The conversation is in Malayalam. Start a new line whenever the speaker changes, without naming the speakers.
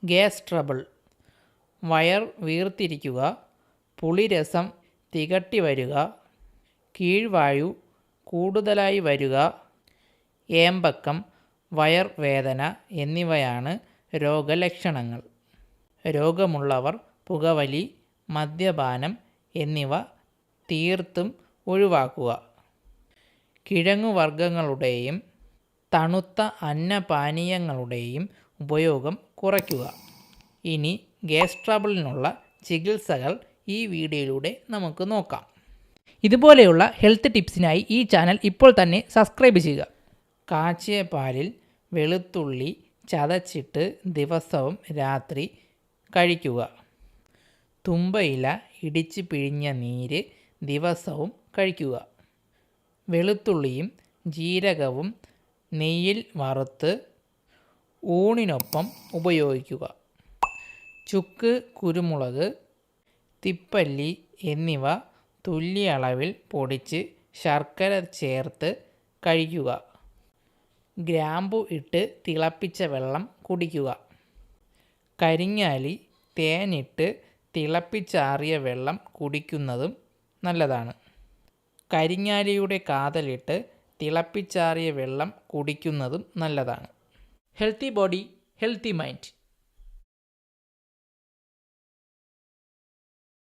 ഗ്യാസ് ട്രബിൾ, വയർ വീർത്തിരിക്കുക, പുളിരസം തികട്ടി വരിക, കീഴ്വായു കൂടുതലായി വരിക, ഏമ്പക്കം, വയർ വേദന എന്നിവയാണ് രോഗലക്ഷണങ്ങൾ. രോഗമുള്ളവർ പുകവലി, മദ്യപാനം എന്നിവ തീർത്തും ഒഴിവാക്കുക. കിഴങ്ങുവർഗ്ഗങ്ങളുടെയും തണുത്ത അന്നപാനീയങ്ങളുടെയും ഉപയോഗം കുറയ്ക്കുക. ഇനി ഗ്യാസ് ട്രബിളിനുള്ള ചികിത്സകൾ ഈ വീഡിയോയിലൂടെ നമുക്ക് നോക്കാം. ഇതുപോലെയുള്ള ഹെൽത്ത് ടിപ്സിനായി ഈ ചാനൽ ഇപ്പോൾ തന്നെ സബ്സ്ക്രൈബ് ചെയ്യുക. കാച്ചിയ പാലിൽ വെളുത്തുള്ളി ചതച്ചിട്ട് ദിവസവും രാത്രി കഴിക്കുക. തുമ്പയില ഇടിച്ച് പിഴിഞ്ഞ നീര് ദിവസവും കഴിക്കുക. വെളുത്തുള്ളിയും ജീരകവും നെയ്യിൽ വറുത്ത് ഊണിനൊപ്പം ഉപയോഗിക്കുക. ചുക്ക്, കുരുമുളക്, തിപ്പല്ലി എന്നിവ തുല്യ അളവിൽ പൊടിച്ച് ശർക്കര ചേർത്ത് കഴിക്കുക. ഗ്രാമ്പു ഇട്ട് തിളപ്പിച്ച വെള്ളം കുടിക്കുക. കരിങ്ങാലി, തേനിട്ട് തിളപ്പിച്ചാറിയ വെള്ളം കുടിക്കുന്നതും നല്ലതാണ്. കരിങ്ങാലിയുടെ കാതലിട്ട് തിളപ്പിച്ചാറിയ വെള്ളം കുടിക്കുന്നതും നല്ലതാണ്. Healthy body, healthy mind.